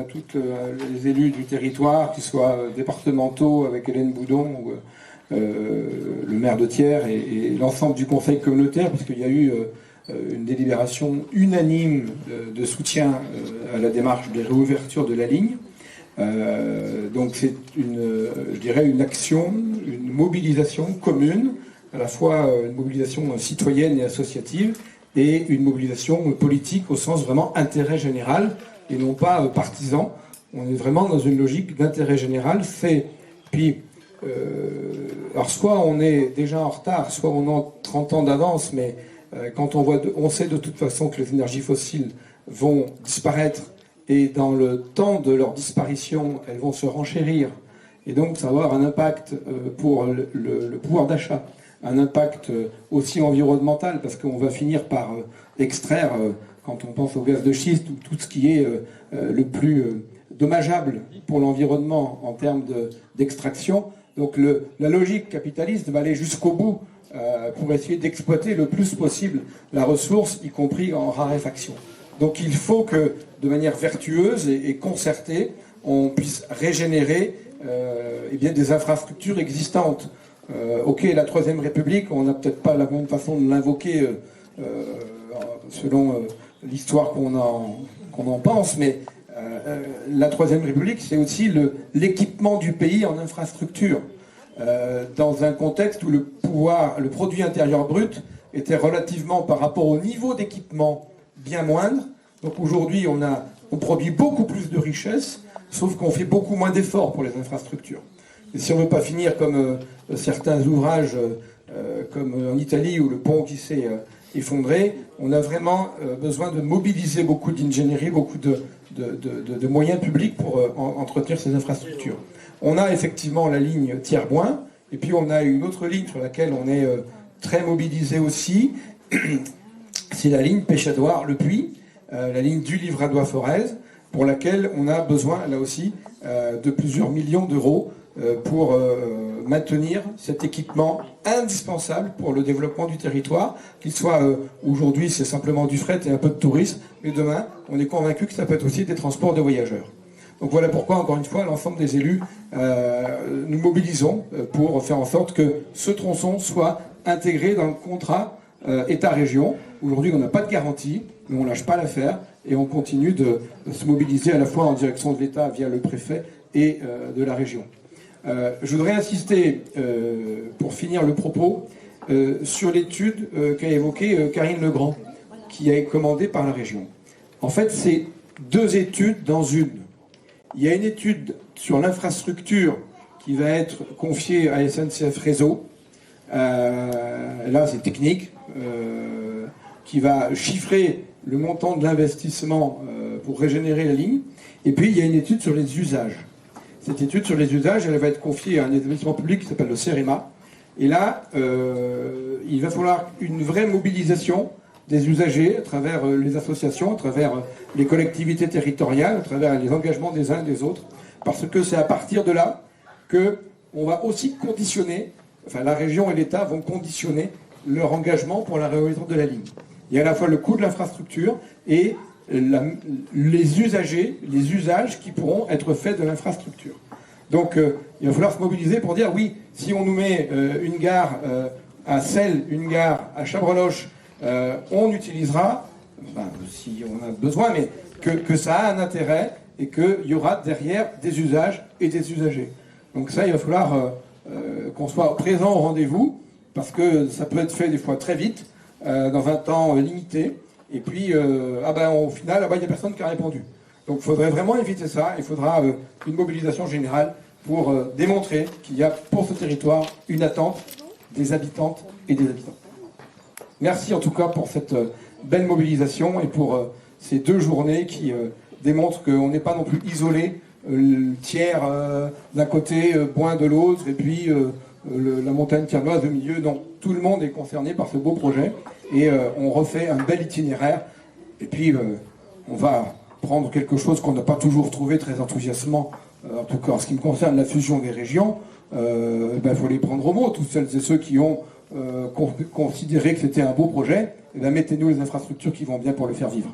tous les élus du territoire, qu'ils soient départementaux avec Hélène Boudon ou le maire de Thiers et l'ensemble du conseil communautaire, puisqu'il y a eu une délibération unanime de soutien à la démarche de réouverture de la ligne. Donc c'est je dirais une action, une mobilisation commune, à la fois une mobilisation citoyenne et associative, et une mobilisation politique au sens vraiment intérêt général, et non pas partisan. On est vraiment dans une logique d'intérêt général. Alors soit on est déjà en retard, soit on a 30 ans d'avance, mais quand on sait de toute façon que les énergies fossiles vont disparaître, et dans le temps de leur disparition, elles vont se renchérir, et donc ça va avoir un impact pour le pouvoir d'achat, un impact aussi environnemental, parce qu'on va finir par extraire, quand on pense au gaz de schiste, tout ce qui est le plus dommageable pour l'environnement en termes d'extraction. Donc la logique capitaliste va aller jusqu'au bout pour essayer d'exploiter le plus possible la ressource, y compris en raréfaction. Donc il faut que, de manière vertueuse et concertée, on puisse régénérer des infrastructures existantes. Ok, la Troisième République, on n'a peut-être pas la même façon de l'invoquer selon l'histoire qu'on en pense, mais la Troisième République, c'est aussi l'équipement du pays en infrastructure, dans un contexte où le produit intérieur brut était relativement, par rapport au niveau d'équipement, bien moindre. Donc aujourd'hui, on produit beaucoup plus de richesses, sauf qu'on fait beaucoup moins d'efforts pour les infrastructures. Et si on ne veut pas finir comme certains ouvrages, comme en Italie, où le pont qui s'est effondré, on a vraiment besoin de mobiliser beaucoup d'ingénierie, beaucoup de moyens publics pour entretenir ces infrastructures. On a effectivement la ligne Thiers-Boin, et puis on a une autre ligne sur laquelle on est très mobilisé aussi, c'est la ligne Pêchadoire-Le Puy, la ligne du Livradois-Forez, pour laquelle on a besoin, là aussi, de plusieurs millions d'euros pour maintenir cet équipement indispensable pour le développement du territoire, qu'il soit aujourd'hui c'est simplement du fret et un peu de tourisme, mais demain on est convaincu que ça peut être aussi des transports de voyageurs. Donc voilà pourquoi, encore une fois, l'ensemble des élus nous mobilisons pour faire en sorte que ce tronçon soit intégré dans le contrat État-région. Aujourd'hui on n'a pas de garantie, mais on ne lâche pas l'affaire et on continue de se mobiliser à la fois en direction de l'État via le préfet et de la région. Je voudrais insister, pour finir le propos, sur l'étude qu'a évoquée Karine Legrand, qui est commandée par la région. En fait, c'est deux études dans une. Il y a une étude sur l'infrastructure qui va être confiée à SNCF Réseau. Là, c'est technique, qui va chiffrer le montant de l'investissement pour régénérer la ligne. Et puis, il y a une étude sur les usages. Cette étude sur les usages, elle va être confiée à un établissement public qui s'appelle le CEREMA. Et là, il va falloir une vraie mobilisation des usagers à travers les associations, à travers les collectivités territoriales, à travers les engagements des uns et des autres, parce que c'est à partir de là qu'on va aussi conditionner, enfin la région et l'État vont conditionner leur engagement pour la réouverture de la ligne. Il y a à la fois le coût de l'infrastructure et les usagers, les usages qui pourront être faits de l'infrastructure. Donc il va falloir se mobiliser pour dire oui, si on nous met une gare à Celles, une gare à Chabreloche, on utilisera, si on a besoin, mais que ça a un intérêt et qu'il y aura derrière des usages et des usagers. Donc ça, il va falloir qu'on soit présent au rendez-vous, parce que ça peut être fait des fois très vite, dans un temps limité, et puis au final, il n'y a personne qui a répondu. Donc il faudrait vraiment éviter ça, il faudra une mobilisation générale pour démontrer qu'il y a pour ce territoire une attente des habitantes et des habitants. Merci en tout cas pour cette belle mobilisation et pour ces 2 journées qui démontrent qu'on n'est pas non plus isolé, Thiers d'un côté, Boin de l'autre, et puis la montagne thiéroise au milieu. Non, tout le monde est concerné par ce beau projet et on refait un bel itinéraire. Et puis on va prendre quelque chose qu'on n'a pas toujours trouvé très enthousiasmant, en tout cas en ce qui me concerne la fusion des régions. Il faut les prendre au mot, tous celles et ceux qui ont considéré que c'était un beau projet. Mettez-nous les infrastructures qui vont bien pour le faire vivre.